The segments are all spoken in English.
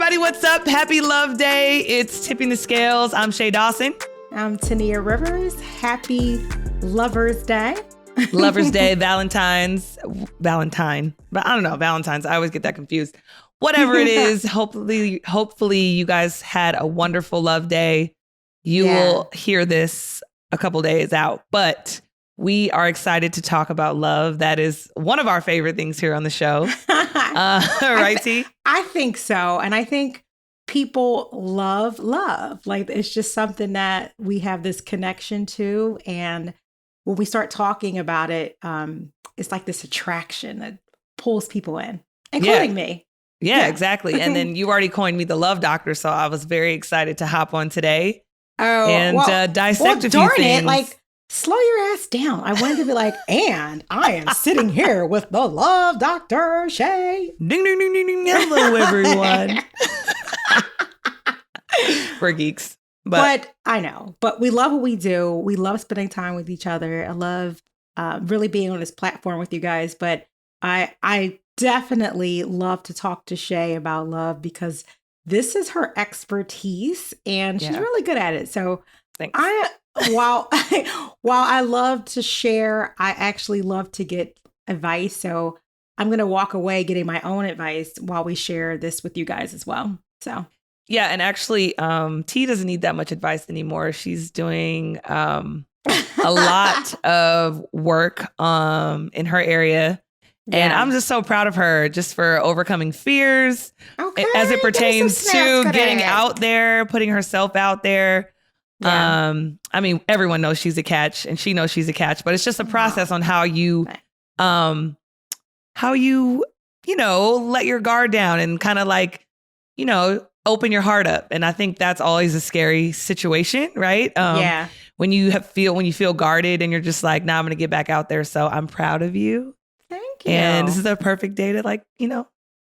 everybody, what's up? Happy Love Day. It's Tipping the Scales. I'm Shea Dawson. I'm Tyneeha Rivers. Happy Lover's Day. Lover's Day, Valentines, Valentine. But I don't know, Valentines. I always get that confused. Whatever it is, hopefully you guys had a wonderful love day. You will hear this a couple days out, but we are excited to talk about love. That is one of our favorite things here on the show. Right, T? I think so. And I think people love love. Like, it's just something that we have this connection to. And when we start talking about it, it's like this attraction that pulls people in, including me. Yeah, exactly. And then you already coined me the love doctor. So I was very excited to hop on today and dissect a few things. Slow your ass down. I wanted to be like, and I am sitting here with the love doctor, Shea. Ding, ding, ding, ding, ding. Hello, everyone. We're geeks. But I know. But we love what we do. We love spending time with each other. I love really being on this platform with you guys. But I definitely love to talk to Shea about love because this is her expertise and she's really good at it. So thanks. While I love to share, I actually love to get advice. So I'm going to walk away getting my own advice while we share this with you guys as well. So yeah, and actually, T doesn't need that much advice anymore. She's doing a lot of work in her area. Yeah. And I'm just so proud of her just for overcoming fears as it pertains to getting out there, putting herself out there. Yeah. I mean, everyone knows she's a catch and she knows she's a catch, but it's just a process on how you let your guard down and kind of like, open your heart up. And I think that's always a scary situation, right? When you feel guarded and you're just like, nah, I'm going to get back out there. So I'm proud of you. Thank you. And this is a perfect day to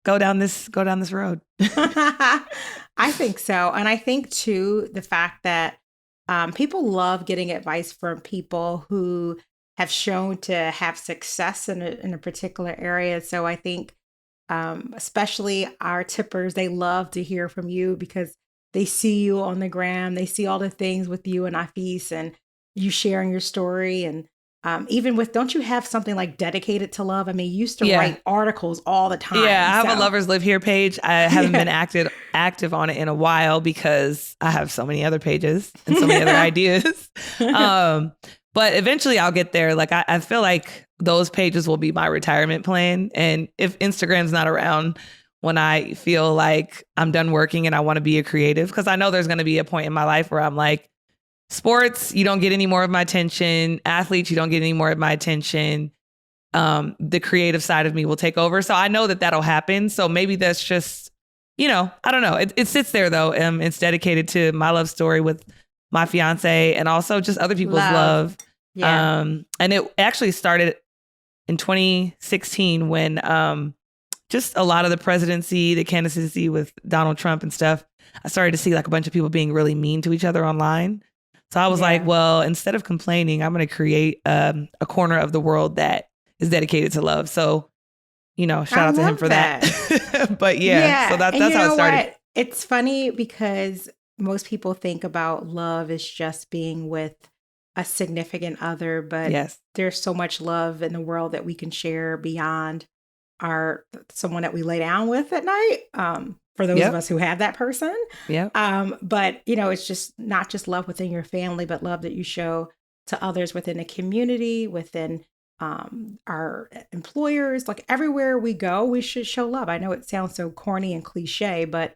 go down this road. I think so. And I think too, the fact that people love getting advice from people who have shown to have success in a particular area. So I think especially our tippers, they love to hear from you because they see you on the gram. They see all the things with you and Afis and you sharing your story. And even with, don't you have something like dedicated to love? I mean, you used to write articles all the time. Yeah, I have a Lovers Live Here page. I haven't been active on it in a while because I have so many other pages and so many other ideas. But eventually I'll get there. Like, I feel like those pages will be my retirement plan. And if Instagram's not around when I feel like I'm done working and I want to be a creative, because I know there's going to be a point in my life where I'm like, sports, you don't get any more of my attention. Athletes, you don't get any more of my attention. The creative side of me will take over. So I know that that'll happen. So maybe that's just, I don't know. It sits there though. It's dedicated to my love story with my fiance and also just other people's love. Yeah. And it actually started in 2016 when just a lot of the presidency, the candidacy with Donald Trump and stuff, I started to see like a bunch of people being really mean to each other online. So I was like, well, instead of complaining, I'm going to create a corner of the world that is dedicated to love. So, shout out to him for that. But so that's how it started. It's funny because most people think about love as just being with a significant other, but there's so much love in the world that we can share beyond someone that we lay down with at night. For those of us who have that person. Yeah. But, it's just not just love within your family, but love that you show to others within the community, within our employers. Like everywhere we go, we should show love. I know it sounds so corny and cliche, but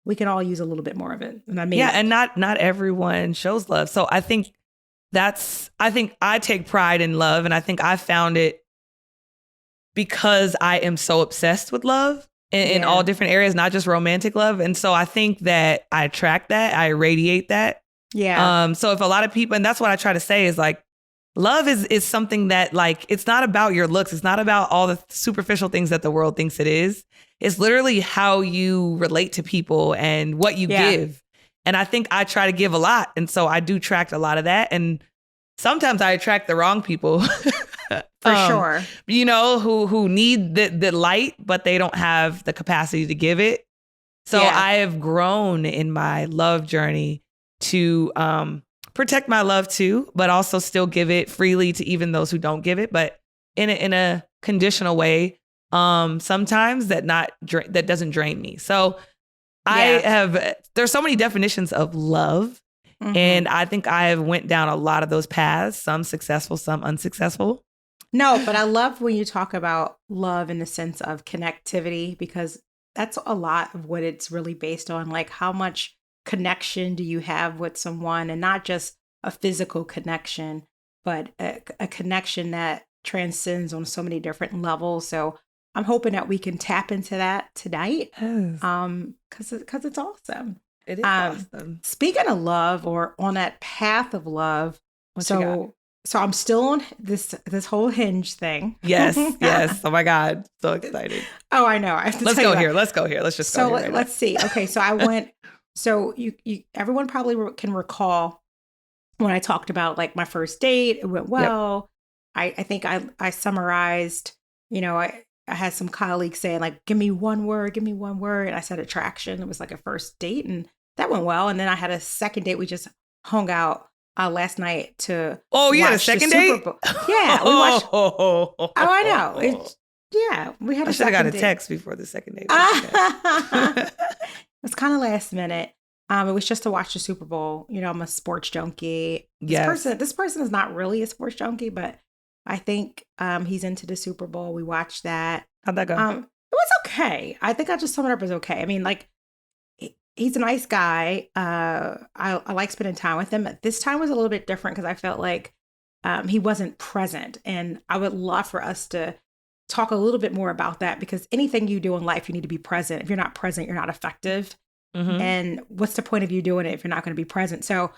we can all use a little bit more of it. And and not everyone shows love. So I think I take pride in love, and I think I found it because I am so obsessed with love. In all different areas, not just romantic love. And so I think that I attract that, I radiate that. Yeah. So if a lot of people, and that's what I try to say is like, love is something that like, it's not about your looks. It's not about all the superficial things that the world thinks it is. It's literally how you relate to people and what you give. And I think I try to give a lot. And so I do attract a lot of that. And sometimes I attract the wrong people. For sure. Who need the light, but they don't have the capacity to give it. So I have grown in my love journey to protect my love too, but also still give it freely to even those who don't give it, but in a conditional way. Sometimes that doesn't drain me. So there's so many definitions of love. Mm-hmm. And I think I have went down a lot of those paths, some successful, some unsuccessful. No, but I love when you talk about love in the sense of connectivity, because that's a lot of what it's really based on. Like, how much connection do you have with someone, and not just a physical connection, but a connection that transcends on so many different levels. So I'm hoping that we can tap into that tonight. Yes. Because it's awesome. It is awesome. Speaking of love, or on that path of love, so I'm still on this whole Hinge thing. Yes, yes. Oh my God, so excited. Oh, I know. Let's go here. Let's go here. Let's just go here. So let's see. Okay, so I went. So you everyone probably can recall when I talked about like my first date. It went well. Yep. I think I summarized. I had some colleagues saying like, give me one word. And I said attraction. It was like a first date, and that went well. And then I had a second date. We just hung out last night to you had a second date? Yeah, we watched. I know. We had a second date. I should have got a text before the second date. It was kind of last minute. It was just to watch the Super Bowl. I'm a sports junkie. This person is not really a sports junkie, but I think he's into the Super Bowl. We watched that. How'd that go? It was okay. I think I just sum it up as okay. I mean, like, he's a nice guy. I like spending time with him. This time was a little bit different because I felt like he wasn't present. And I would love for us to talk a little bit more about that, because anything you do in life, you need to be present. If you're not present, you're not effective. Mm-hmm. And what's the point of you doing it if you're not going to be present? So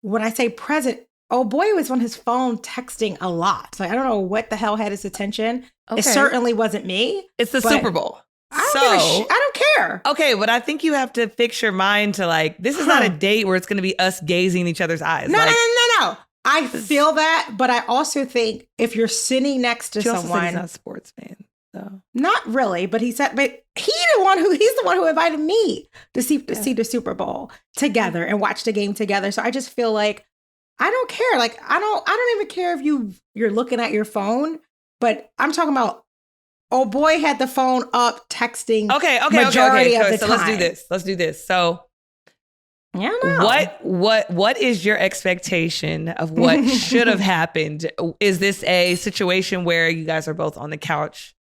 when I say present, oh boy was on his phone texting a lot. So I don't know what the hell had his attention. Okay. It certainly wasn't me. It's the Super Bowl. I don't care. Okay, but I think you have to fix your mind to like, this is not a date where it's going to be us gazing in each other's eyes. No. I feel that, but I also think if you're sitting next to someone, he's not a sports fan, so not really. But he's the one who invited me to see the Super Bowl together and watch the game together. So I just feel like I don't care. Like I don't even care if you're looking at your phone, but I'm talking about. Oh boy, had the phone up texting. Okay. Majority of the so time. Let's do this. So, yeah, no. What is your expectation of what should have happened? Is this a situation where you guys are both on the couch,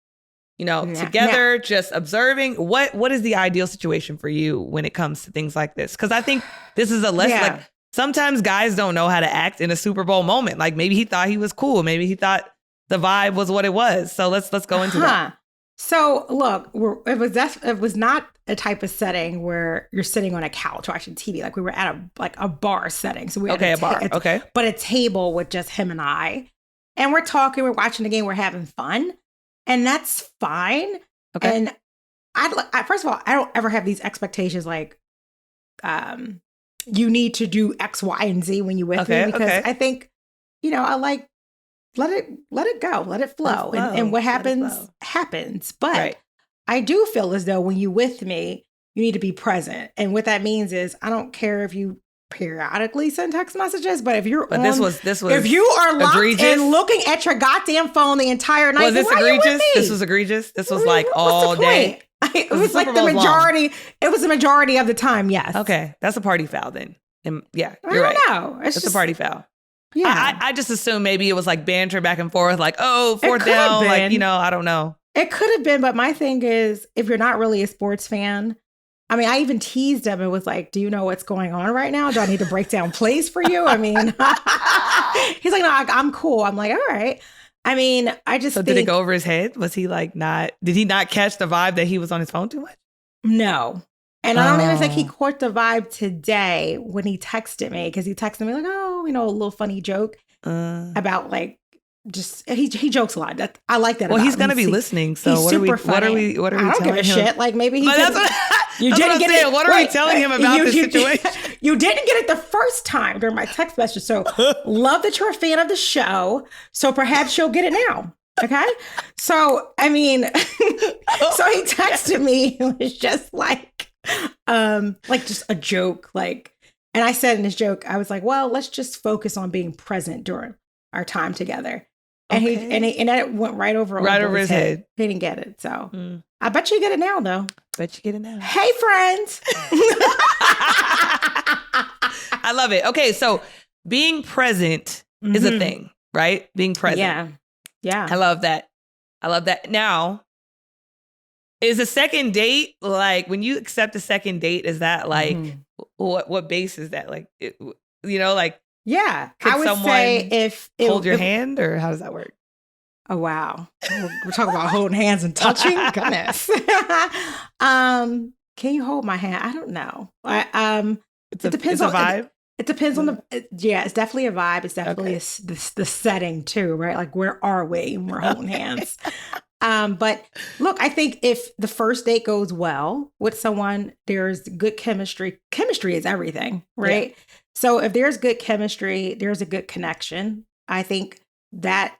together, just observing? What is the ideal situation for you when it comes to things like this? Because I think this is a lesson. Like sometimes guys don't know how to act in a Super Bowl moment. Like maybe he thought he was cool. Maybe he thought the vibe was what it was. So let's go into that. So look, it was not a type of setting where you're sitting on a couch watching TV. Like we were at a bar setting. So we had a bar. But a table with just him and I. And we're talking, we're watching the game, we're having fun. And that's fine. Okay. And I first of all, I don't ever have these expectations like you need to do X, Y, and Z when you're with me. Because I think, I like let it go, let it flow. And what happens, happens. But I do feel as though when you're with me, you need to be present. And what that means is I don't care if you periodically send text messages, but if you're this was if you are locked egregious. And looking at your goddamn phone the entire night, was this egregious? This was egregious. This was like all day. It was like the majority. It was the majority of the time. Yes. Okay, that's a party foul then. And you're right. No, it's a party foul. Yeah, I just assume maybe it was like banter back and forth, like, fourth down, like, I don't know. It could have been, but my thing is, if you're not really a sports fan, I mean, I even teased him and was like, do you know what's going on right now? Do I need to break down plays for you? I mean, he's like, no, I'm cool. I'm like, all right. I mean, did it go over his head? Was he like did he not catch the vibe that he was on his phone too much? No. And I don't even think he caught the vibe today when he texted me, because he texted me like, a little funny joke about like, just he jokes a lot. I like that. Well, he's gonna be listening. So what are we telling him? I don't give a shit. Like maybe he. You didn't get it. What are we telling him about this situation? You didn't get it the first time during my text message. So love that you're a fan of the show. So perhaps you'll get it now. Okay. So I mean, so he texted me. It was just like, Like just a joke, like, and I said in this joke, I was like, well, let's just focus on being present during our time together. And and that went right over his head. He didn't get it. So I bet you get it now though. Bet you get it now. Hey friends. I love it. Okay. So being present is a thing, right? Being present. Yeah. Yeah. I love that. Now, is a second date, like when you accept a second date, is that like, what base is that? Like, like, yeah, I would say if hold your hand, or how does that work? Oh, wow. We're talking about holding hands and touching. Goodness. Can you hold my hand? I don't know. It depends on a vibe. It depends on it's definitely a vibe. It's definitely the setting too, right? Like, where are we when we're holding hands? But look, I think if the first date goes well with someone, there's good chemistry. Chemistry is everything, right? Yeah. So if there's good chemistry, there's a good connection. I think that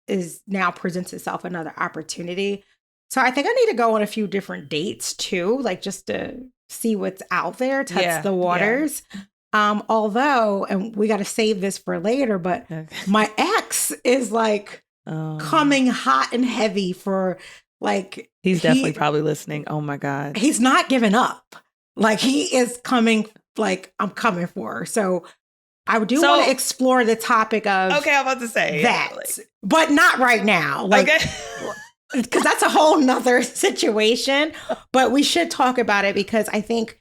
is now presents itself another opportunity. So I think I need to go on a few different dates too, like just to see what's out there, test the waters. Yeah. Although, and we got to save this for later, but my ex is like coming hot and heavy for like. He's definitely probably listening. Oh my God. He's not giving up. Like, he is coming, like, I'm coming for her. So I do want to explore the topic of. Okay, I'm about to say that, but not right now. Like, because that's a whole nother situation. But we should talk about it, because I think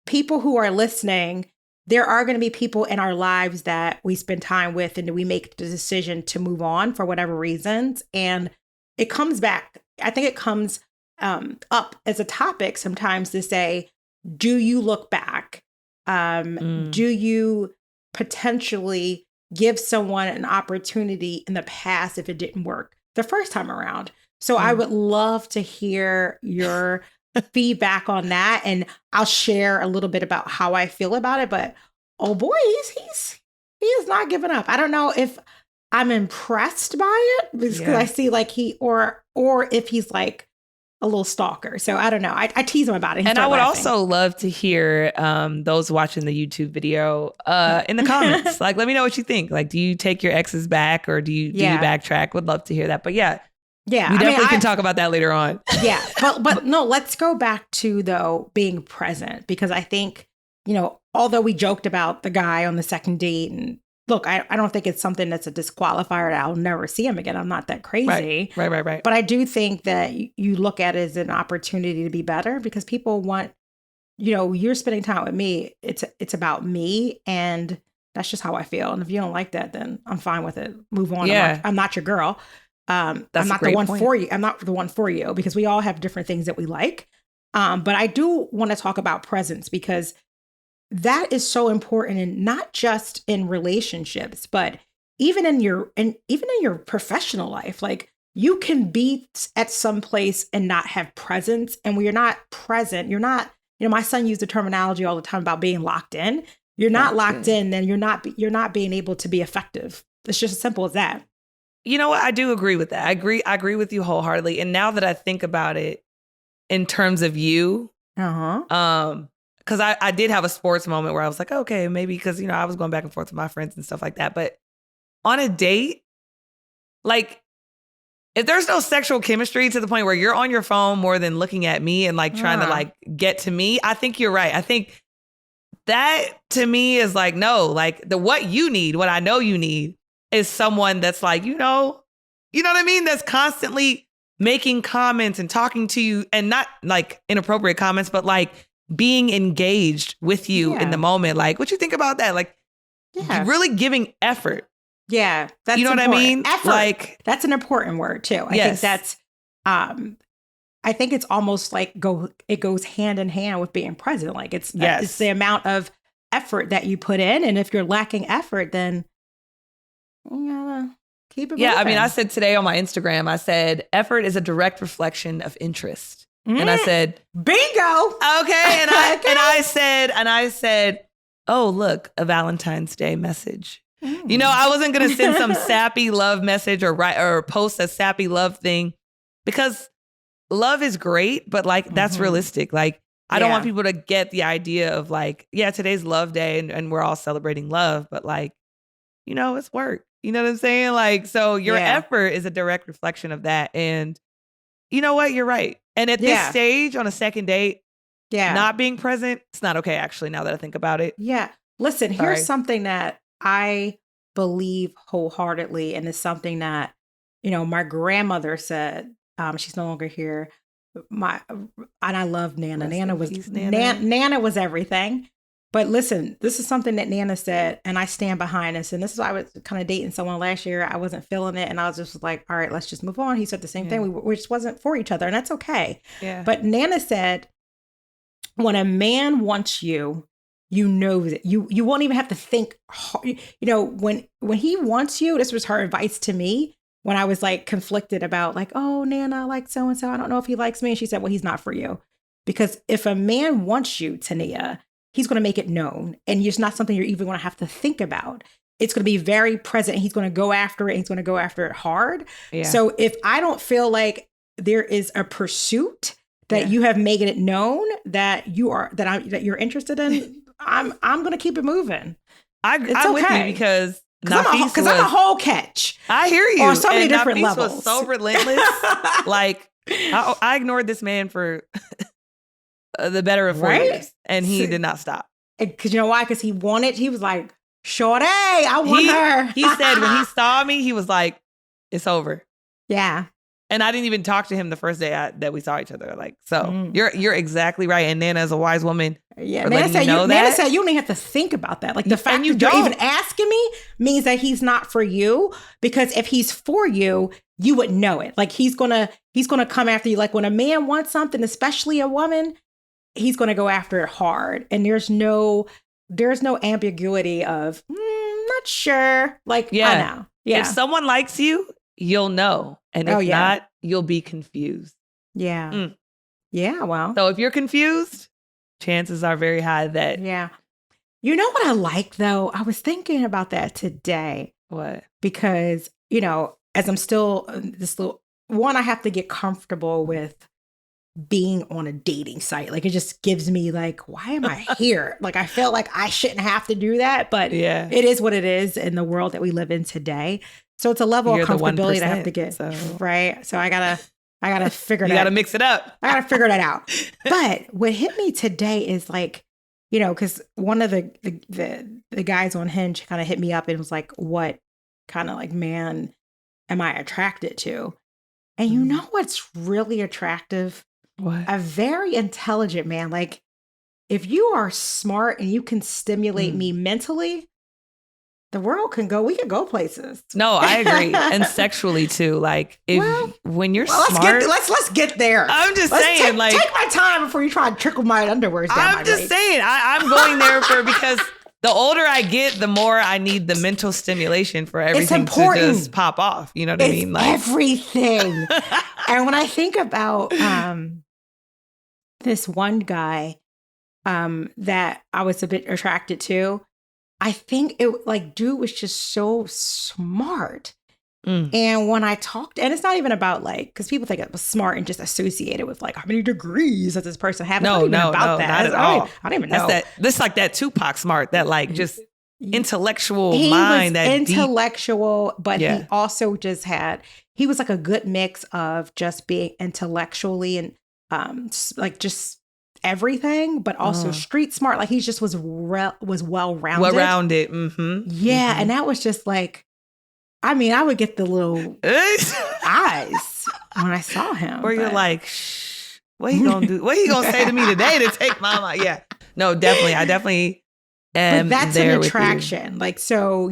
people who are listening, there are going to be people in our lives that we spend time with, and we make the decision to move on for whatever reasons. And it comes back. I think it comes up as a topic sometimes to say, do you look back? Do you potentially give someone an opportunity in the past if it didn't work the first time around? So I would love to hear your feedback on that, and I'll share a little bit about how I feel about it. But oh boy, he is not giving up. I don't know if I'm impressed by it, because I see like or if he's like a little stalker. So I don't know. I tease him about it. And I would also love to hear those watching the YouTube video in the comments. Like, let me know what you think. Like, do you take your exes back, or do you backtrack? Would love to hear that. But yeah, we definitely can talk about that later on. Yeah, but no, let's go back to though being present, because I think, although we joked about the guy on the second date, and look, I don't think it's something that's a disqualifier that I'll never see him again. I'm not that crazy. Right. But I do think that you look at it as an opportunity to be better, because people want, you're spending time with me. It's about me, and that's just how I feel. And if you don't like that, then I'm fine with it. Move on. Yeah. I'm not your girl. I'm not the one for you. I'm not the one for you, because we all have different things that we like. But I do want to talk about presence, because that is so important, and not just in relationships, but even in your professional life. Like, you can be at some place and not have presence. And when you're not present, you're not, my son used the terminology all the time about being locked in. You're not locked in, then you're not being able to be effective. It's just as simple as that. You know what? I do agree with that. I agree with you wholeheartedly. And now that I think about it in terms of you, because I did have a sports moment where I was like, okay, maybe because, I was going back and forth with my friends and stuff like that. But on a date, like, if there's no sexual chemistry to the point where you're on your phone more than looking at me and like trying to like get to me, I think you're right. I think that to me is like, no, like what I know you need is someone that's like, you know what I mean? That's constantly making comments and talking to you, and not like inappropriate comments, but like being engaged with you in the moment. Like, what you think about that? Like, really giving effort. Yeah. That's what I mean? Effort. Like, that's an important word too. I think that's, I think it's almost like it goes hand in hand with being present. Like, it's the amount of effort that you put in. And if you're lacking effort, then you gotta keep it moving. I mean, I said today on my Instagram, I said, effort is a direct reflection of interest. And I said, bingo. Okay. And I said, oh, look, a Valentine's Day message. I wasn't going to send some sappy love message or post a sappy love thing, because love is great, but like, that's realistic. Like, I don't want people to get the idea of like, yeah, today's love day and we're all celebrating love, but like, you know, it's work. You know what I'm saying? Like, so your effort is a direct reflection of that. And you know what? You're right. And at this stage on a second date, not being present, it's not okay, actually, now that I think about it. Yeah. Listen, here's something that I believe wholeheartedly, and it's something that, you know, my grandmother said. She's no longer here. And I love Nana. Nana was everything. But listen, this is something that Nana said, and I stand behind this. And this is why I was kind of dating someone last year. I wasn't feeling it, and I was just like, all right, let's just move on. He said the same thing. We just wasn't for each other, and that's okay. Yeah. But Nana said, when a man wants you, you know that you won't even have to think. You know, when he wants you, this was her advice to me when I was like conflicted about like, oh, Nana, I like so and so. I don't know if he likes me. And she said, well, he's not for you. Because if a man wants you, Tyneeha, he's going to make it known. And it's not something you're even going to have to think about. It's going to be very present. He's going to go after it. He's going to go after it hard. Yeah. So if I don't feel like there is a pursuit that you have made it known that you're interested in, I'm going to keep it moving. I'm with you because I'm a whole catch. I hear you. On so many different Nafis levels. Was so relentless. Like I ignored this man for the better of 4 years, and he did not stop. Because you know why? Because he was like, Shorty, I want her. He said when he saw me, he was like, it's over. Yeah. And I didn't even talk to him the first day that we saw each other. Like, so you're exactly right. And Nana is a wise woman. Yeah, Nana said you don't even have to think about that. Like the fact that you're even asking me means that he's not for you. Because if he's for you, you would know it. Like he's gonna come after you. Like when a man wants something, especially a woman, he's gonna go after it hard. And there's no ambiguity of not sure. Like I know. Yeah. If someone likes you, you'll know. And if not, you'll be confused. Yeah. Yeah, well. So if you're confused, chances are very high that. Yeah. You know what I like, though? I was thinking about that today. What? Because, you know, as I'm still I have to get comfortable with being on a dating site. Like, it just gives me like, why am I here? Like, I feel like I shouldn't have to do that. But it is what it is in the world that we live in today. So it's a level of comfortability that I have to get, right? So I gotta figure that out. You gotta mix it up. I gotta figure that out. But what hit me today is like, you know, because one of the guys on Hinge kind of hit me up and was like, what kind of like man am I attracted to? And you know what's really attractive? What? A very intelligent man. Like if you are smart and you can stimulate me mentally, we can go places. No, I agree. And sexually too. Like when you're smart. Let's get there. I'm just saying, like, take my time before you try to trickle my underwears down my just saying, I'm going there because the older I get, the more I need the mental stimulation for everything to just pop off. You know what I mean? Like everything. And when I think about this one guy that I was a bit attracted to, I think dude was just so smart. And when I talked, and it's not even about like, because people think it was smart and just associated with like how many degrees does this person have? No, not at all. I don't even know. This like that Tupac smart, that like just intellectual he mind. Was that intellectual, but he also he was like a good mix of just being intellectually and like just everything, but also street smart. Like he just was well-rounded. Well-rounded. Yeah, and that was just like, I mean, I would get the little eyes when I saw him. Or you're like, shh, what he gonna do? What he gonna say to me today to take my mind? Yeah, no, definitely. I definitely am. But that's an attraction. Like, so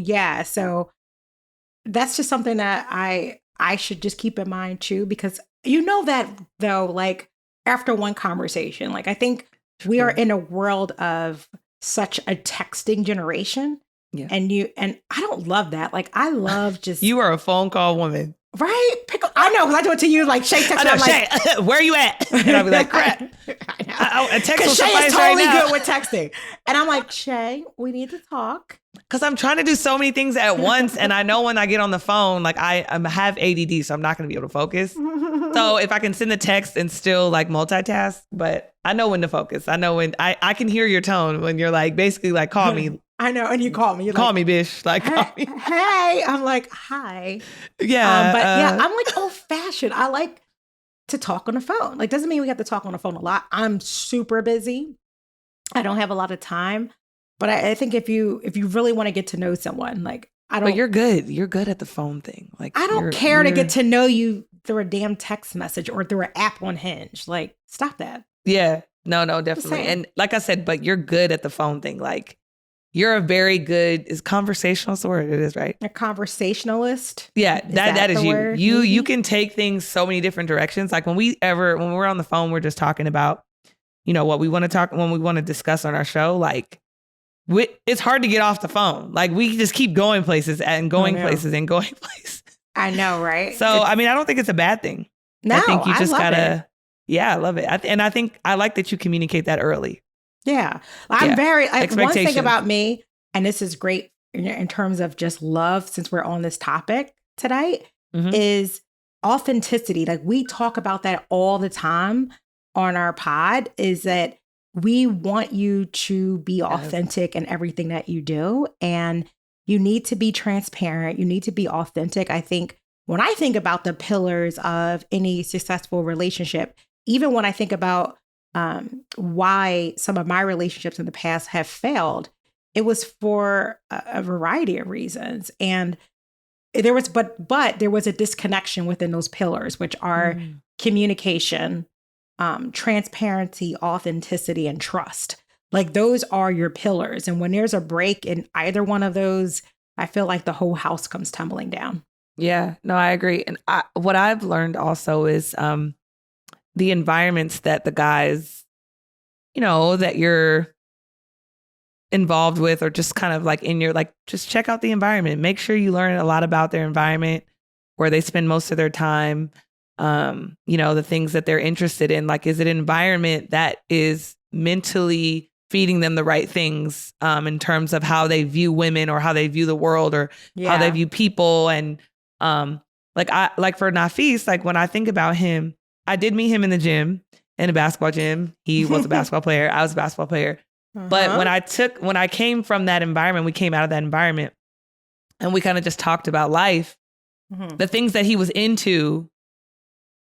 that's just something that I should just keep in mind too, because you know that though, like after one conversation, like I think we are in a world of such a texting generation. Yeah. And I don't love that. Like I love just you are a phone call woman. Right? I know, because I do it to you like, Shay text me. I'm Shay, like, where you at? And I'll be like, crap. A text will Shay suffice is totally right now. good with texting. And I'm like, Shay, we need to talk. Because I'm trying to do so many things at once. And I know when I get on the phone, like I have ADD, so I'm not going to be able to focus. So if I can send the text and still like multitask, but I know when to focus. I know when I can hear your tone when you're like, basically like, call me. I know. And you call me. You're call like, me, bitch. Like, call me. Hey. I'm like, hi. Yeah. But yeah, I'm like old fashioned. I like to talk on the phone. Like, doesn't mean we have to talk on the phone a lot. I'm super busy. I don't have a lot of time. But I think if you really want to get to know someone, like, I don't. But you're good. You're good at the phone thing. Like, I don't care to get to know you through a damn text message or through an app on Hinge. Like, stop that. Yeah. No, definitely. And like I said, but you're good at the phone thing. Like, you're a very good, is conversationalist word? It is, right? A conversationalist. Yeah, that is you. Word, you can take things so many different directions. Like when we're on the phone, we're just talking about, what we want to talk, when we want to discuss on our show. Like, it's hard to get off the phone. Like, we just keep going places and going places and going places. I know, right? So, I mean, I don't think it's a bad thing. No, I think you just gotta, it. Yeah, I love it. And I think I like that you communicate that early. Yeah. I'm very, one thing about me, and this is great in terms of just love, since we're on this topic tonight, is authenticity. Like, we talk about that all the time on our pod, is that we want you to be authentic in everything that you do. And you need to be transparent. You need to be authentic. I think when I think about the pillars of any successful relationship, even when I think about why some of my relationships in the past have failed, it was for a variety of reasons. And there was, but there was a disconnection within those pillars, which are communication, transparency, authenticity, and trust. Like, those are your pillars. And when there's a break in either one of those, I feel like the whole house comes tumbling down. Yeah, no, I agree. And what I've learned also is the environments that the guys, that you're involved with, or just kind of like in your, like, just check out the environment. Make sure you learn a lot about their environment, where they spend most of their time, the things that they're interested in. Like, is it an environment that is mentally feeding them the right things in terms of how they view women, or how they view the world, or how they view people. And like for Nafis, like, when I think about him, I did meet him in the gym, in a basketball gym. He was a basketball player. I was a basketball player. But when I came from that environment, we came out of that environment, and we kind of just talked about life. The things that he was into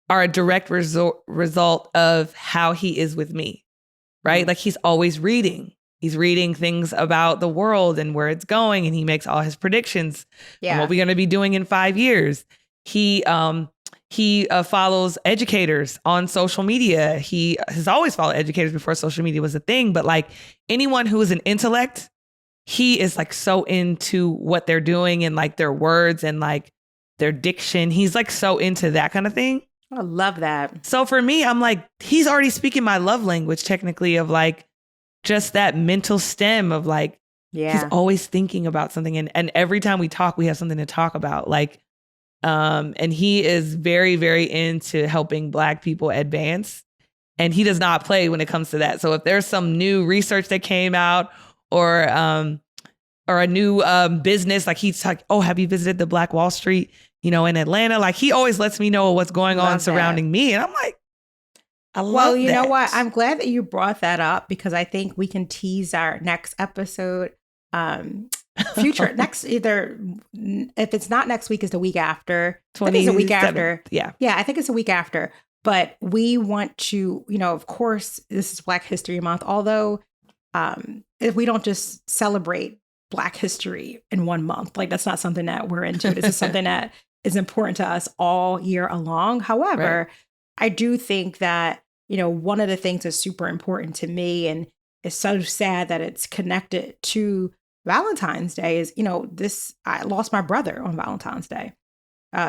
are a direct result of how he is with me, right? Like, he's always reading. He's reading things about the world and where it's going, and he makes all his predictions on what we're going to be doing in 5 years. He follows educators on social media. He has always followed educators before social media was a thing. But like, anyone who is an intellect, he is like so into what they're doing, and like their words and like their diction. He's like so into that kind of thing. I love that. So for me, I'm like, he's already speaking my love language, technically, of like just that mental stem of like, he's always thinking about something. And every time we talk, we have something to talk about. Like, and he is very, very into helping Black people advance. And he does not play when it comes to that. So if there's some new research that came out, or a new business, like, he's like, oh, have you visited the Black Wall Street, in Atlanta? Like, he always lets me know what's going on surrounding me. And I'm like, I love that. Well, you know what? I'm glad that you brought that up, because I think we can tease our next episode. Future next, either if it's not next week, is the week after. I think it's a week after. Yeah, I think it's a week after. But we want to, of course, this is Black History Month. Although, if we don't just celebrate Black history in 1 month, like, that's not something that we're into. This is something that is important to us all year along. However, I do think that, one of the things that's super important to me, and it's so sad that it's connected to Valentine's Day, is, I lost my brother on Valentine's Day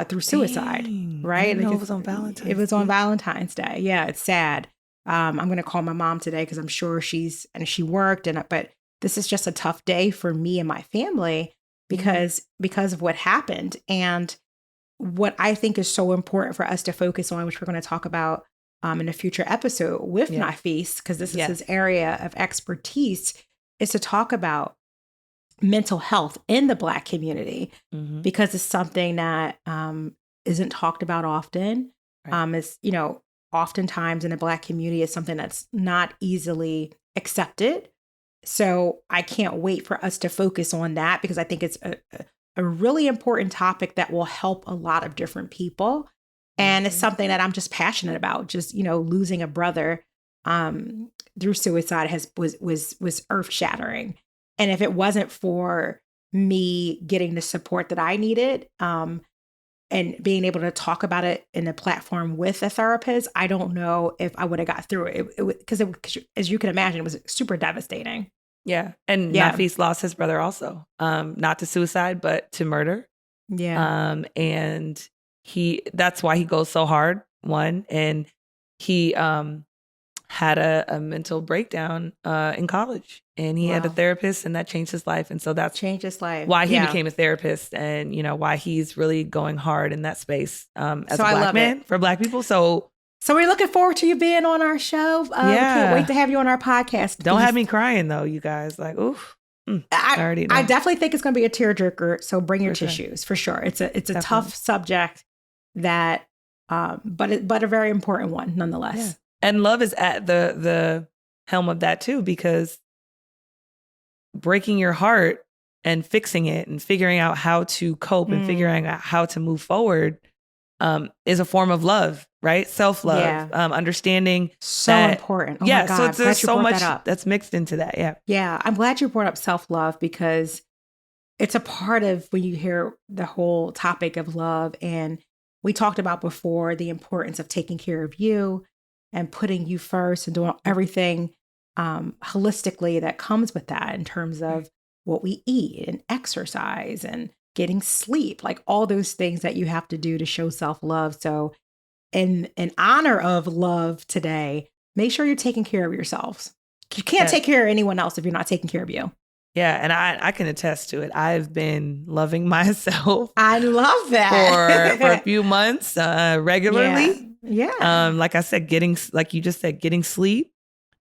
through suicide. Right? I didn't know it was on Valentine's. It was on Valentine's Day. Yeah, it's sad. I'm going to call my mom today, because I'm sure she worked, but this is just a tough day for me and my family because of what happened. And what I think is so important for us to focus on, which we're going to talk about in a future episode with Nafis, because this is his area of expertise, is to talk about mental health in the Black community, because it's something that isn't talked about often. Right. It's, oftentimes in the Black community, it's something that's not easily accepted. So I can't wait for us to focus on that, because I think it's a really important topic that will help a lot of different people. And it's something that I'm just passionate about. Just, losing a brother through suicide was earth shattering. And if it wasn't for me getting the support that I needed, and being able to talk about it in a platform with a therapist, I don't know if I would have got through it. Because as you can imagine, it was super devastating. Yeah. And Nafis lost his brother also, not to suicide, but to murder. Yeah. And that's why he goes so hard, one. And he had a mental breakdown in college, and he had a therapist, and that changed his life. And so that's changed his life. Why he became a therapist, and why he's really going hard in that space as a Black man for Black people. So we're looking forward to you being on our show. We can't wait to have you on our podcast. Don't have me crying though, you guys. Like, oof. I already know. I definitely think it's going to be a tearjerker. So bring your tissues for sure. It's a tough subject that, but a very important one nonetheless. Yeah. And love is at the helm of that too, because breaking your heart and fixing it and figuring out how to cope and figuring out how to move forward is a form of love, right? Self-love, understanding. So important. Oh my God. So there's so much that's mixed into that. Yeah. Yeah. I'm glad you brought up self-love, because it's a part of when you hear the whole topic of love. And we talked about before the importance of taking care of you and putting you first and doing everything holistically that comes with that, in terms of what we eat and exercise and getting sleep, like all those things that you have to do to show self-love. So in honor of love today, make sure you're taking care of yourselves. You can't take care of anyone else if you're not taking care of you. Yeah, and I can attest to it. I've been loving myself. I love that. for a few months regularly. Yeah. Like I said, getting sleep.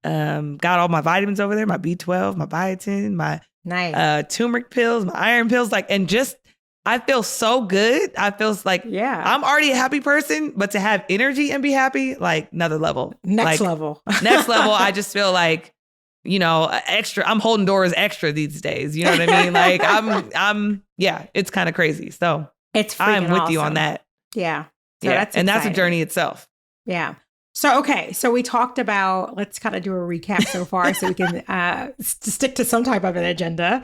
Got all my vitamins over there, my B12, my biotin, my turmeric pills, my iron pills, I feel so good. I feel like I'm already a happy person, but to have energy and be happy, like another level. Next level. I just feel like, extra. I'm holding doors extra these days. You know what I mean? Like it's kind of crazy. So I'm with you on that. Yeah. So that's a journey itself. Yeah. So we talked about, let's kind of do a recap so far so we can stick to some type of an agenda.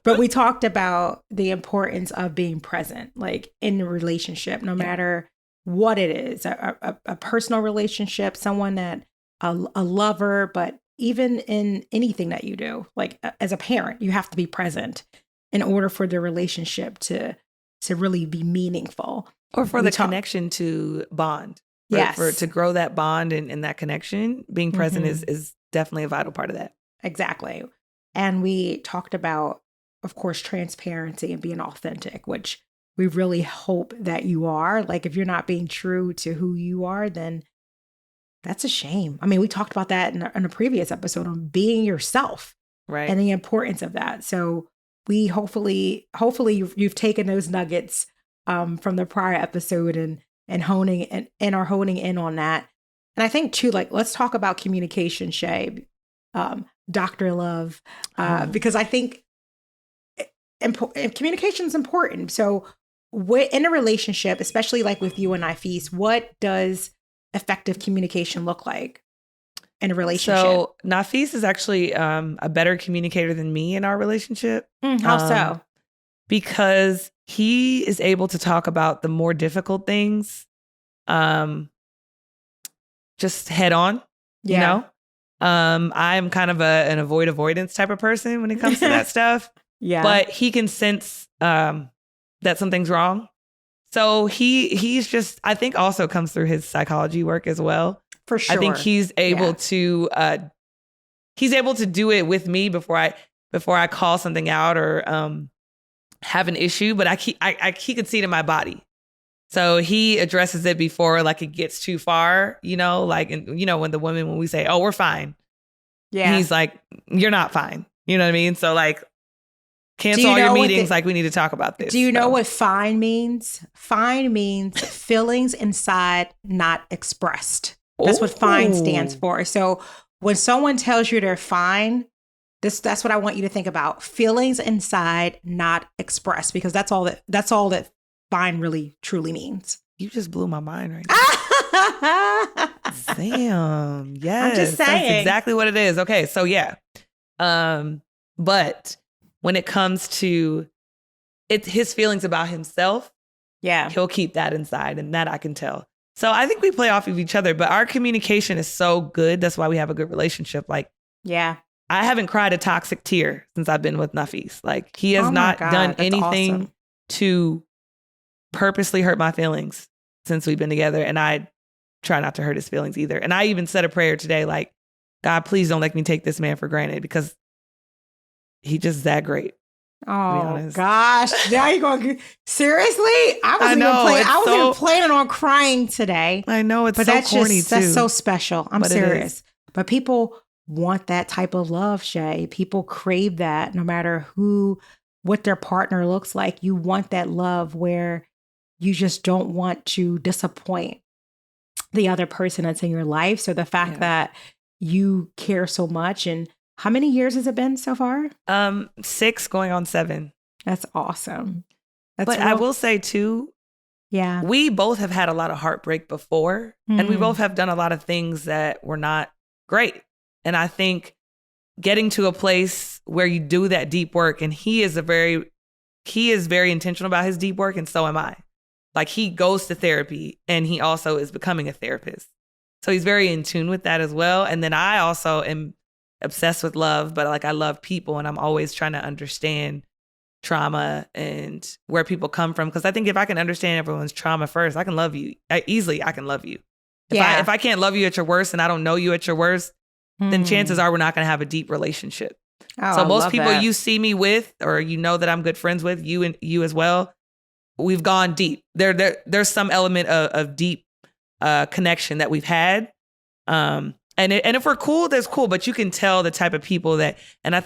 But we talked about the importance of being present, like in a relationship, no matter what it is, a personal relationship, someone that a lover, but even in anything that you do, like as a parent, you have to be present in order for the relationship to really be meaningful. Or for the connection to bond. To grow that bond and that connection, being present is definitely a vital part of that. Exactly. And we talked about, of course, transparency and being authentic, which we really hope that you are. Like, if you're not being true to who you are, then that's a shame. I mean, we talked about that in a previous episode on being yourself, right? And the importance of that. So we hopefully you've taken those nuggets from the prior episode and honing are honing in on that. And I think too, like, let's talk about communication, Shea, Dr. Love, because I think communication is important. So in a relationship, especially like with you and Nafis, what does effective communication look like in a relationship? So Nafis is actually a better communicator than me in our relationship. How so? Because he is able to talk about the more difficult things just head on, you know? I'm kind of an avoidance type of person when it comes to that stuff. Yeah. But he can sense that something's wrong. So he's just, I think also comes through his psychology work as well. For sure. I think he's able to do it with me before I call something out or have an issue, but he could see it in my body. So he addresses it before like it gets too far, like, and when we say, oh, we're fine. Yeah. He's like, you're not fine. You know what I mean? So like, cancel all your meetings. Like, we need to talk about this. Do you know what fine means? Fine means feelings inside not expressed. That's what fine stands for. So when someone tells you they're fine, that's what I want you to think about. Feelings inside not expressed, because that's all that fine really truly means. You just blew my mind right now. Damn. Yes. I'm just saying. That's exactly what it is. Okay. So yeah. But when it comes to his feelings about himself, yeah, he'll keep that inside, and that I can tell. So I think we play off of each other, but our communication is so good. That's why we have a good relationship. Like, yeah, I haven't cried a toxic tear since I've been with Nafis. Like, he has not done anything to purposely hurt my feelings since we've been together. And I try not to hurt his feelings either. And I even said a prayer today, like, God, please don't let me take this man for granted, because he just that great. Oh gosh! Now you're going seriously? I wasn't even planning on crying today. I know, but that's so corny too. That's so special. I'm serious. But people want that type of love, Shea. People crave that, no matter what their partner looks like. You want that love where you just don't want to disappoint the other person that's in your life. So the fact that you care so much, and how many years has it been so far? 6 going on 7. That's awesome. I will say too, we both have had a lot of heartbreak before, and we both have done a lot of things that were not great. And I think getting to a place where you do that deep work, and he is very intentional about his deep work, and so am I. Like, he goes to therapy, and he also is becoming a therapist. So he's very in tune with that as well. And then I also am obsessed with love, but like, I love people, and I'm always trying to understand trauma and where people come from. Because I think if I can understand everyone's trauma first, I can love you. I can love you. If I can't love you at your worst, and I don't know you at your worst, then chances are we're not going to have a deep relationship. Oh, so most people you see me with, or that I'm good friends with, you and you as well, we've gone deep. There's some element of deep connection that we've had. And if we're cool, that's cool. But you can tell the type of people that,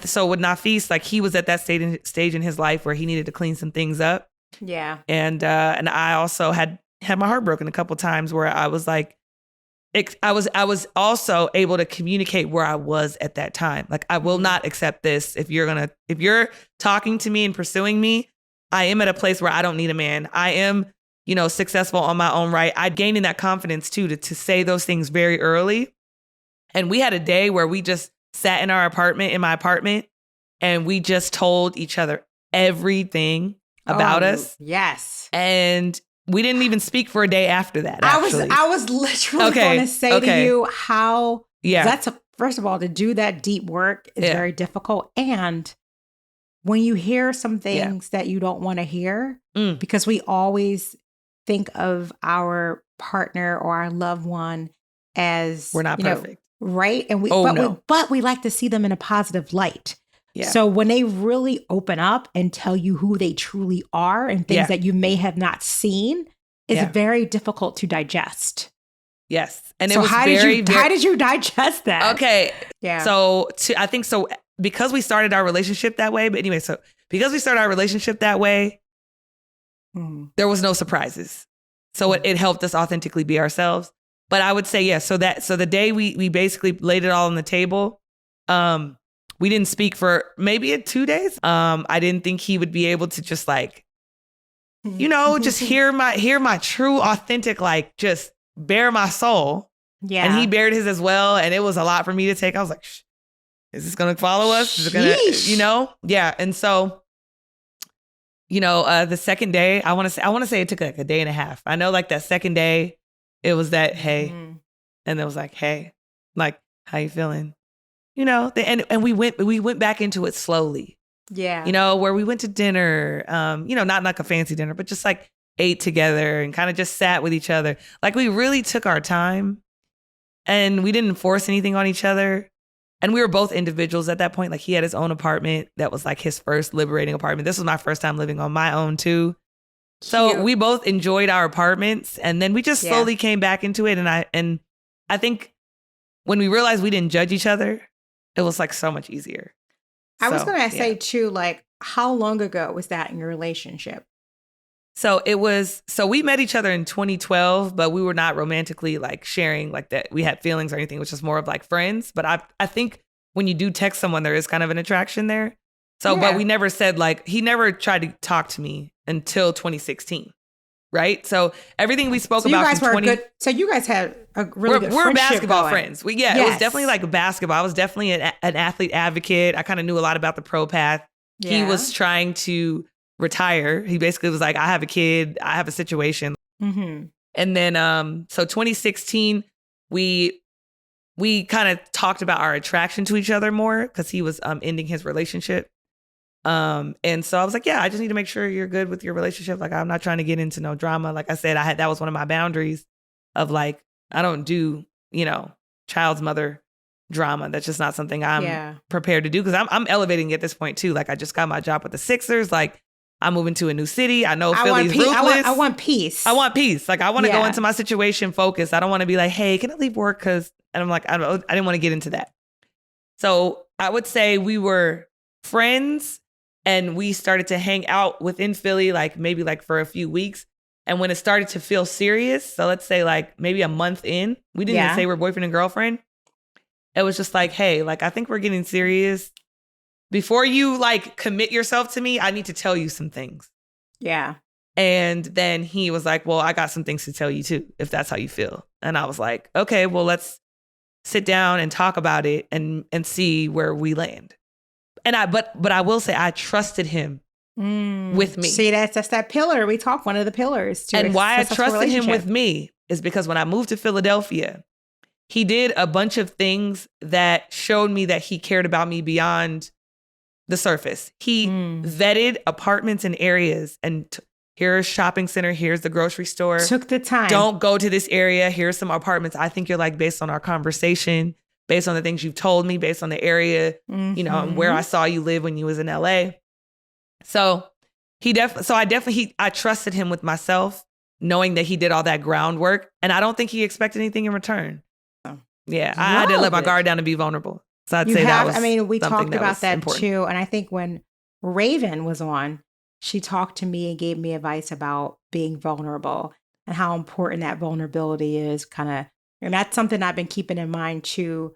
so with Nafis, like, he was at that stage in his life where he needed to clean some things up. Yeah. And I also had my heart broken a couple times, where I was like, I was also able to communicate where I was at that time. Like, I will not accept this. If you're talking to me and pursuing me, I am at a place where I don't need a man. I am, successful on my own right. I'd gained in that confidence too, to say those things very early. And we had a day where we just sat in my apartment, and we just told each other everything about us. Yes. And we didn't even speak for a day after that. Actually. I was literally going to say to you how first of all, to do that deep work is very difficult. And when you hear some things that you don't want to hear, because we always think of our partner or our loved one as, we're not perfect. Right. And but we like to see them in a positive light. Yeah. So when they really open up and tell you who they truly are, and things that you may have not seen, is very difficult to digest. Yes. And so how did you digest that? Okay. Yeah. So I think so, because we started our relationship that way. But anyway, so because we started our relationship that way, there was no surprises. So it helped us authentically be ourselves. But I would say, so the day we basically laid it all on the table, we didn't speak for maybe 2 days. I didn't think he would be able to just like, just hear my true, authentic, like, just bare my soul. Yeah. And he bared his as well. And it was a lot for me to take. I was like, is this going to follow us? Is it going to, Yeah. And so, the second day, I want to say it took like a day and a half. I know, like, that second day, it was that, hey, and it was like, hey, like, how you feeling? And we went back into it slowly. Yeah. Where we went to dinner, not like a fancy dinner, but just like ate together and kind of just sat with each other. Like, we really took our time, and we didn't force anything on each other. And we were both individuals at that point. Like, he had his own apartment that was like his first liberating apartment. This was my first time living on my own too. So we both enjoyed our apartments, and then we just slowly came back into it. And I think when we realized we didn't judge each other, it was like so much easier. I was going to say too, like, how long ago was that in your relationship? So we met each other in 2012, but we were not romantically like sharing like that. We had feelings or anything, which is more of like friends. But I think when you do text someone, there is kind of an attraction there. So, but we never said like, he never tried to talk to me until 2016. Right. So everything we spoke about. You guys good. So you guys had a really good friendship. We're basketball friends. It was definitely like basketball. I was definitely an athlete advocate. I kind of knew a lot about the pro path. Yeah. He was trying to retire. He basically was like, I have a kid. I have a situation. Mm-hmm. And then, so 2016, we kind of talked about our attraction to each other more because he was ending his relationship. And so I was like, yeah, I just need to make sure you're good with your relationship. Like, I'm not trying to get into no drama. Like I said, that was one of my boundaries of like, I don't do, child's mother drama. That's just not something I'm prepared to do. Cause I'm elevating at this point too. Like I just got my job with the Sixers. Like I'm moving to a new city. I know Philly's ruthless. I want peace. I want peace. Like I want to go into my situation focused. I don't want to be like, hey, can I leave work? And I'm like, I didn't want to get into that. So I would say we were friends. And we started to hang out within Philly, like maybe like for a few weeks. And when it started to feel serious, so let's say like maybe a month in, we didn't even say we're boyfriend and girlfriend. It was just like, hey, like I think we're getting serious. Before you like commit yourself to me, I need to tell you some things. Yeah. And then he was like, well, I got some things to tell you too, if that's how you feel. And I was like, okay, well, let's sit down and talk about it and see where we land. And but I will say I trusted him with me. See, that's that pillar. We talked one of the pillars. And why I trusted him with me is because when I moved to Philadelphia, he did a bunch of things that showed me that he cared about me beyond the surface. He vetted apartments and areas and here's shopping center, here's the grocery store. Took the time. Don't go to this area. Here's some apartments I think you're like based on our conversation. Based on the things you've told me, based on the area, and where I saw you live when you was in LA. So I trusted him with myself, knowing that he did all that groundwork. And I don't think he expected anything in return. Yeah, I had to let my guard down and be vulnerable. So I'd say that was we talked about that important. Too. And I think when Raven was on, she talked to me and gave me advice about being vulnerable and how important that vulnerability is and that's something I've been keeping in mind too,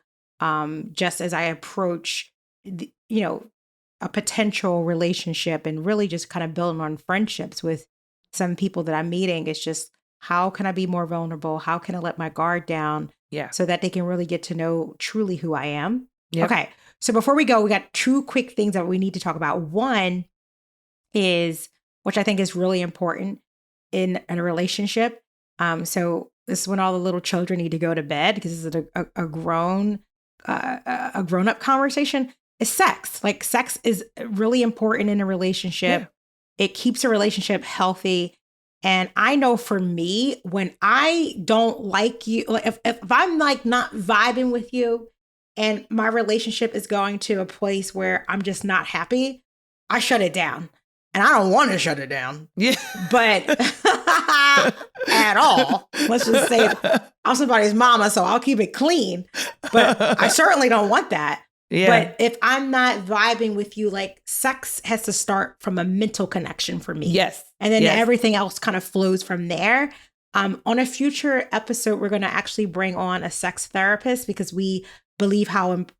just as I approach, a potential relationship and really just kind of building on friendships with some people that I'm meeting. It's just, how can I be more vulnerable? How can I let my guard down? Yeah. So that they can really get to know truly who I am. Yep. Okay. So before we go, we got two quick things that we need to talk about. One is, which I think is really important in a relationship. So this is when all the little children need to go to bed because this is a grown-up conversation, is sex. Like sex is really important in a relationship. Yeah. It keeps a relationship healthy. And I know for me, when I don't like you, like if I'm like not vibing with you and my relationship is going to a place where I'm just not happy, I shut it down. And I don't want to shut it down. Yeah. But at all. Let's just say I'm somebody's mama, so I'll keep it clean. But I certainly don't want that. Yeah. But if I'm not vibing with you, like sex has to start from a mental connection for me. Yes. And then everything else kind of flows from there. On a future episode, we're going to actually bring on a sex therapist because we believe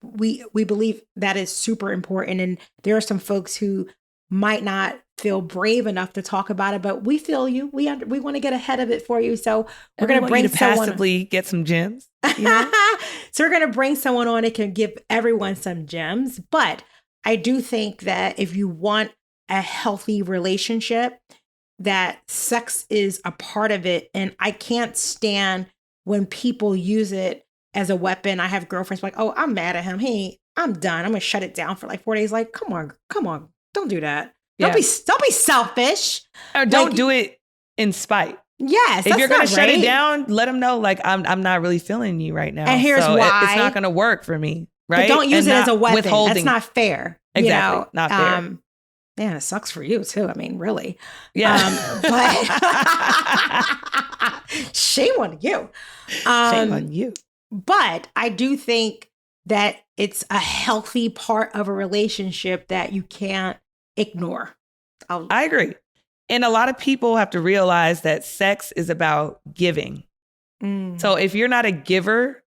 we believe that is super important. And there are some folks who might not feel brave enough to talk about it, but we feel you. We want to get ahead of it for you. So we're going to bring someone passively get some gems. So we're going to bring someone on that can give everyone some gems. But I do think that if you want a healthy relationship, that sex is a part of it. And I can't stand when people use it as a weapon. I have girlfriends like, oh, I'm mad at him. I'm done. I'm going to shut it down for like 4 days. Like, come on. Don't do that. Yeah. Don't be selfish. Or don't do it in spite. Yes. If you're going to shut it down, let them know, like, I'm not really feeling you right now. And here's why. It's not going to work for me. Right. But don't use it as a weapon. That's not fair. Exactly. Not fair. Man, it sucks for you too. I mean, really. Yeah. But shame on you. Shame on you. But I do think that it's a healthy part of a relationship that you can't ignore. I agree. And a lot of people have to realize that sex is about giving. So if you're not a giver,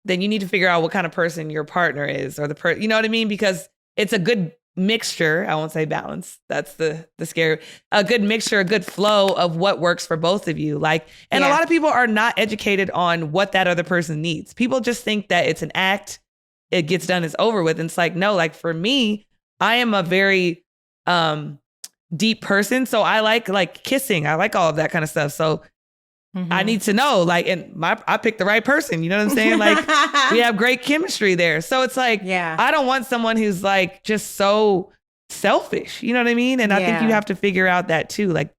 then you need to figure out what kind of person your partner is, or you know what I mean? Because it's a good mixture. I won't say balance. That's the scary. A good mixture, a good flow of what works for both of you. Like, and a lot of people are not educated on what that other person needs. People just think that it's an act. It gets done, it's over with. And it's like, no, like for me, I am a very deep person. So I like kissing. I like all of that kind of stuff. So I need to know, like, and I picked the right person. You know what I'm saying? Like, we have great chemistry there. So it's like, I don't want someone who's like just so selfish. You know what I mean? And I think you have to figure out that too, like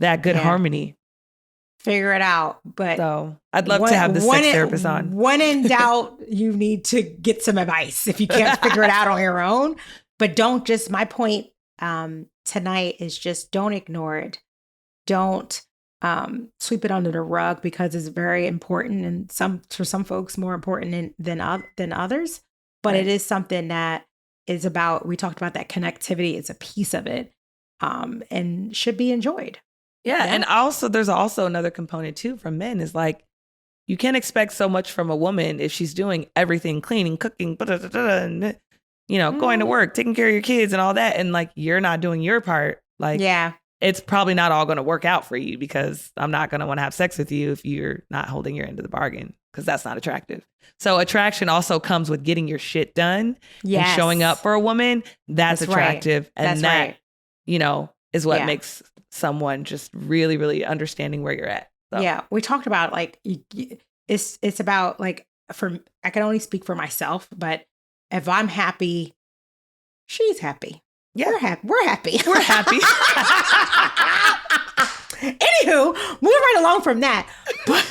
that good harmony. Figure it out. But so I'd love to have the sex therapist on. When in doubt, you need to get some advice if you can't figure it out on your own. But don't just, my point tonight is just don't ignore it. Don't sweep it under the rug, because it's very important, and for some folks more important than others. But it is something that is about, we talked about that connectivity. It's a piece of it, and should be enjoyed. Yeah. And also there's also another component too from men is like, you can't expect so much from a woman if she's doing everything, cleaning, cooking, and, you know, going to work, taking care of your kids and all that. And like, you're not doing your part. Like, it's probably not all going to work out for you, because I'm not going to want to have sex with you if you're not holding your end of the bargain, because that's not attractive. So attraction also comes with getting your shit done and showing up for a woman. That's attractive. Right. And that, you know, is what makes someone just really, really understanding where you're at. So. Yeah. We talked about like, it's about like, I can only speak for myself, but if I'm happy, she's happy. Yeah. We're happy. We're happy. Anywho, moving right along from that. But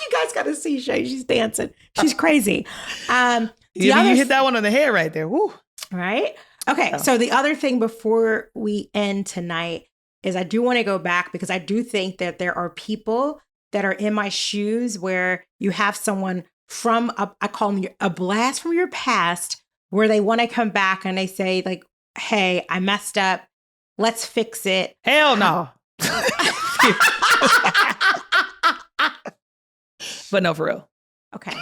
you guys got to see Shea. She's dancing. She's crazy. You hit that one on the head right there. Woo. Right? Okay. So the other thing before we end tonight is I do want to go back, because I do think that there are people that are in my shoes where you have someone from, I call them a blast from your past, where they want to come back and they say like, hey, I messed up. Let's fix it. Hell no. But no, for real. Okay.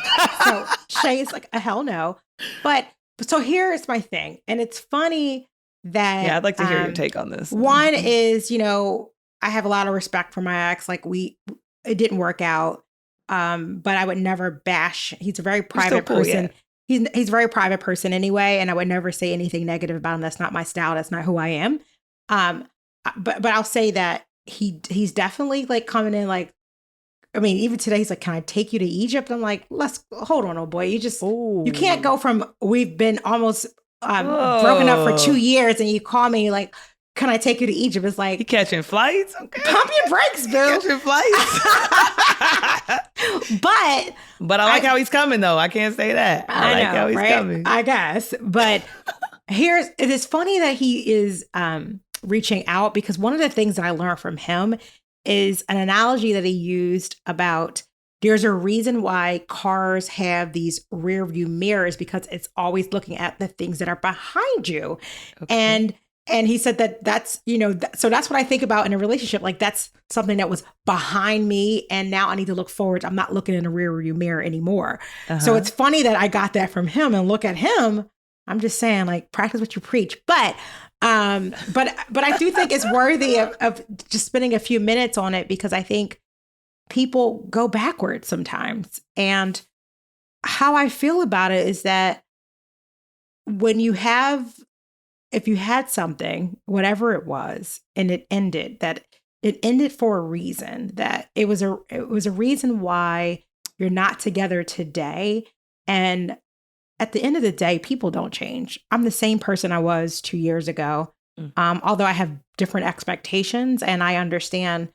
So Shea's like, a hell no. But so here is my thing. And it's funny that. Yeah, I'd like to hear your take on this. One is, you know, I have a lot of respect for my ex. Like it didn't work out. But I would never bash. He's a very private person. Yeah. He's a very private person anyway, and I would never say anything negative about him. That's not my style. That's not who I am. But I'll say that he's definitely like coming in like, I mean, even today he's like, can I take you to Egypt? I'm like, let's hold on, old boy. You can't go from, we've been almost broken up for 2 years, and you call me, you're like, can I take you to Egypt? It's like, you catching flights? Okay. Pump your brakes, Bill. Catching flights. But I like how he's coming, though. I can't say that. I like how he's coming. I guess. But it is funny that he is reaching out, because one of the things that I learned from him is an analogy that he used about there's a reason why cars have these rear view mirrors, because it's always looking at the things that are behind you. Okay. And he said that's, you know, so that's what I think about in a relationship. Like, that's something that was behind me, and now I need to look forward. I'm not looking in a rear view mirror anymore. So it's funny that I got that from him, and look at him. I'm just saying, like, practice what you preach. But I do think it's worthy of just spending a few minutes on it, because I think people go backwards sometimes. And how I feel about it is that if you had something, whatever it was, and it ended for a reason, that it was a reason why you're not together today. And at the end of the day, people don't change. I'm the same person I was 2 years ago. Although I have different expectations, and I understand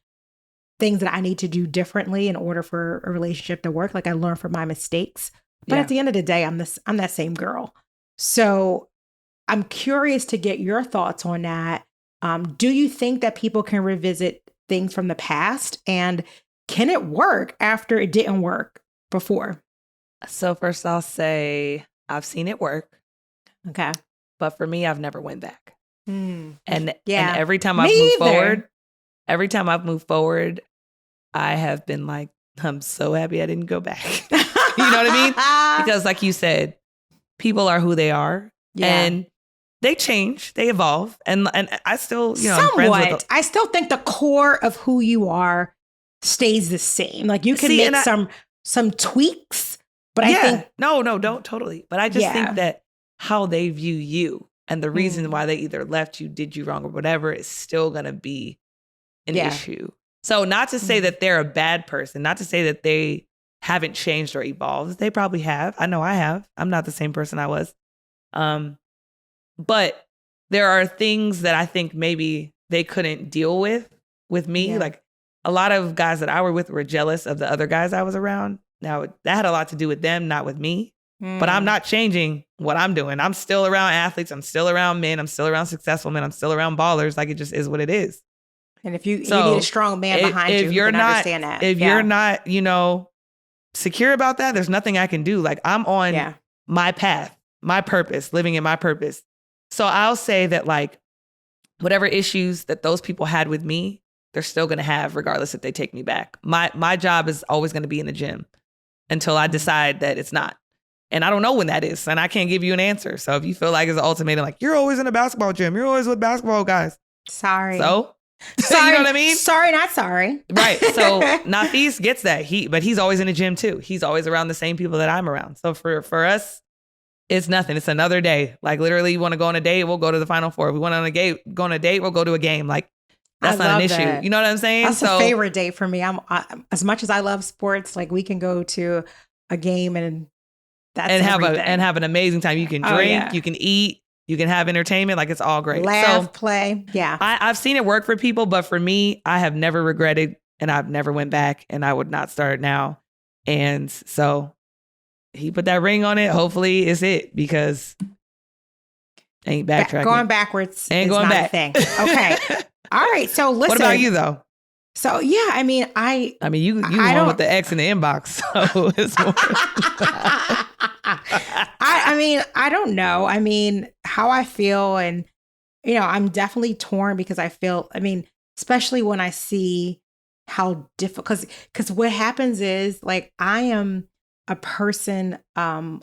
things that I need to do differently in order for a relationship to work. Like, I learn from my mistakes. But at the end of the day, I'm that same girl. So I'm curious to get your thoughts on that. Do you think that people can revisit things from the past, and can it work after it didn't work before? So first I'll say I've seen it work. Okay. But for me, I've never went back. And every time every time I've moved forward, I have been like, I'm so happy I didn't go back. You know what I mean? Because like you said, people are who they are. Yeah. And they change, they evolve. And I still, I'm friends with I still think the core of who you are stays the same. Like you can make some tweaks, but I think no, don't totally. But I just think that how they view you and the reason why they either left you, did you wrong, or whatever is still gonna be an issue. So not to say that they're a bad person, not to say that they haven't changed or evolved. They probably have. I know I have. I'm not the same person I was. But there are things that I think maybe they couldn't deal with me. Yeah. Like a lot of guys that I were with were jealous of the other guys I was around. Now that had a lot to do with them, not with me. But I'm not changing what I'm doing. I'm still around athletes. I'm still around men. I'm still around successful men. I'm still around ballers. Like it just is what it is. And if you need a strong man behind you, you can understand that. If you're not, secure about that, there's nothing I can do. Like I'm on my path, my purpose, living in my purpose. So I'll say that like whatever issues that those people had with me, they're still going to have regardless if they take me back. My job is always going to be in the gym until I decide that it's not. And I don't know when that is. And I can't give you an answer. So if you feel like it's an ultimatum, like you're always in a basketball gym, you're always with basketball guys. Sorry. So sorry, you know what I mean? Sorry, not sorry. Right. So Nafis gets that. But he's always in the gym too. He's always around the same people that I'm around. So for us, it's nothing. It's another day. Like literally, you want to go on a date, we'll go to the Final Four. We want to go on a date, we'll go to a game. Like that's not an issue. You know what I'm saying? That's a favorite date for me. As much as I love sports, like we can go to a game and have an amazing time. You can drink, you can eat, you can have entertainment. Like it's all great. Laugh, play. Yeah. I've seen it work for people, but for me, I have never regretted and I've never went back and I would not start now. And so he put that ring on it. Hopefully it's it because ain't backtracking. Going backwards ain't going back. A thing. Okay. All right. So listen. What about you though? So yeah, I mean, you one with the X in the inbox. So it's more. I don't know. I mean, how I feel, and I'm definitely torn because I feel. I mean, especially when I see how difficult. Because what happens is like I am a person of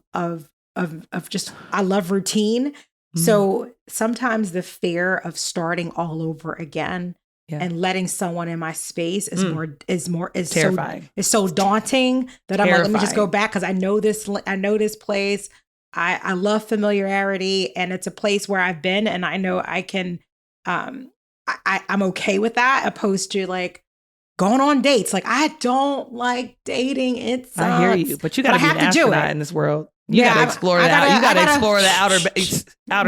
just I love routine. So sometimes the fear of starting all over again and letting someone in my space is terrifying. Is so daunting that I'm like, let me just go back because I know this place. I love familiarity and it's a place where I've been and I know I can I'm okay with that opposed to like going on dates. Like I don't like dating. It sucks. I hear you, but you gotta be an astronaut in this world. You gotta explore that. You gotta explore the outer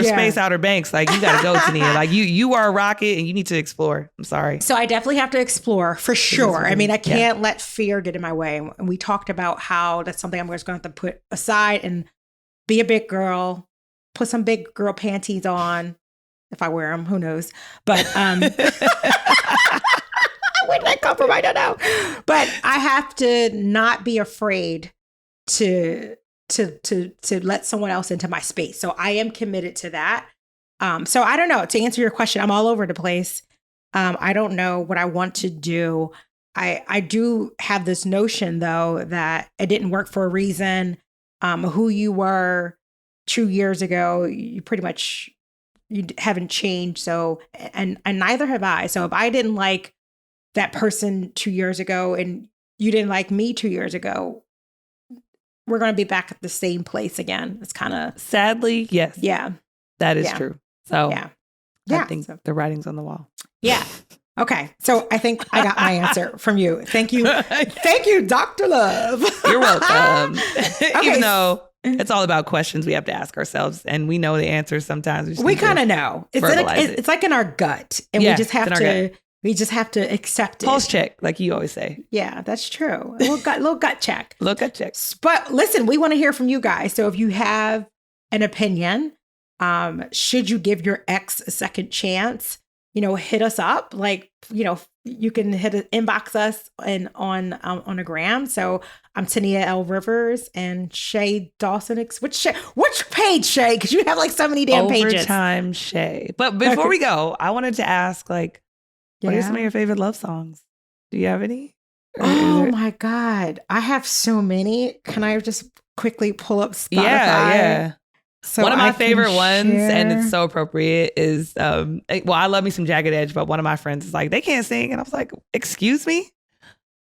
space, outer banks. Like you gotta go, Tyneeha. Like you are a rocket and you need to explore. I'm sorry. So I definitely have to explore for sure. I mean, I can't let fear get in my way. And we talked about how that's something I'm just going to have to put aside and be a big girl, put some big girl panties on. If I wear them, who knows? But where did that come from? I don't know. But I have to not be afraid to let someone else into my space. So I am committed to that. So I don't know. To answer your question, I'm all over the place. I don't know what I want to do. I do have this notion though that it didn't work for a reason. Who you were 2 years ago, you haven't changed. So and neither have I. So if I didn't like that person 2 years ago and you didn't like me 2 years ago, we're going to be back at the same place again. It's kind of sadly, yes. Yeah. That is true. So I think the writing's on the wall. Yeah. Okay. So I think I got my answer from you. Thank you. Thank you, Dr. Love. You're welcome. Even though it's all about questions we have to ask ourselves and we know the answers sometimes. We kind of know. It's like in our gut and we just have to accept it. Pulse check, like you always say. Yeah, that's true. A little gut check. Little gut check. But listen, we want to hear from you guys. So if you have an opinion, Should you give your ex a second chance? Hit us up. Like, you can inbox us on a gram. So I'm Tyneeha L. Rivers and Shea Dawson. Which page, Shea? Because you have like so many damn pages. Overtime Shea. But before we go, I wanted to ask, like, what are some of your favorite love songs? Do you have any? Oh my God. I have so many. Can I just quickly pull up Spotify? Yeah. So one of my favorite ones, share. and it's so appropriate, is I love me some Jagged Edge, but one of my friends is like, they can't sing, and I was like, excuse me.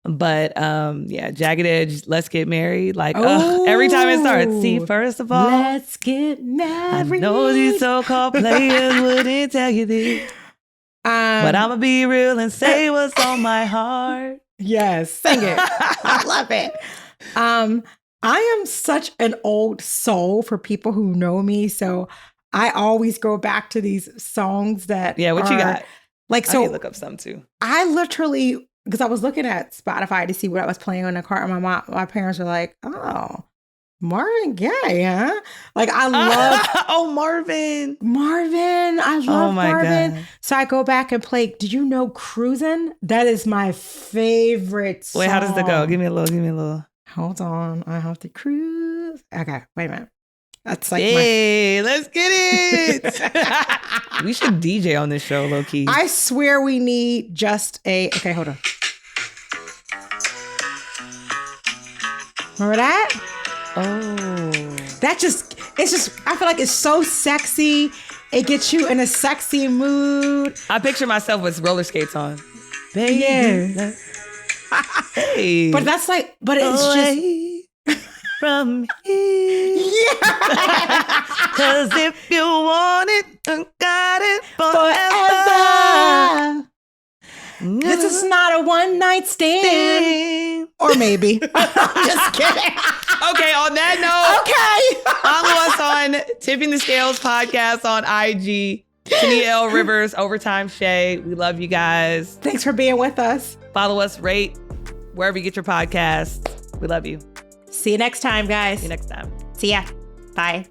But Jagged Edge, Let's Get Married. Like every time it starts, see, first of all, let's get married. I know these so-called players wouldn't tell you this, but I'ma be real and say what's on my heart. Yes, sing it. I love it. I am such an old soul for people who know me. So I always go back to these songs that you got? Like, so I need to look up some too. I literally, because I was looking at Spotify to see what I was playing on the car, and my parents were like, oh, Marvin Gaye, huh? Like, I love Marvin. I love Marvin. God. So I go back and play. Did you know Cruisin'? That is my favorite song. Wait, how does it go? Give me a little. Hold on. I have to cruise. Okay, wait a minute. That's like let's get it. We should DJ on this show, low key. I swear we need just okay, hold on. Remember that? Oh. It's just, I feel like it's so sexy. It gets you in a sexy mood. I picture myself with roller skates on. Baby. Yeah. Hey. But that's like, but it's just from here. Yeah. Cause if you want it, I got it forever. This is not a one night stand. Or maybe. I'm just kidding. Okay, on that note, follow us on Tipping the Scales podcast on IG. Tyneeha L. Rivers, Overtime Shea. We love you guys. Thanks for being with us. Follow us, rate wherever you get your podcasts. We love you. See you next time, guys. See you next time. See ya. Bye.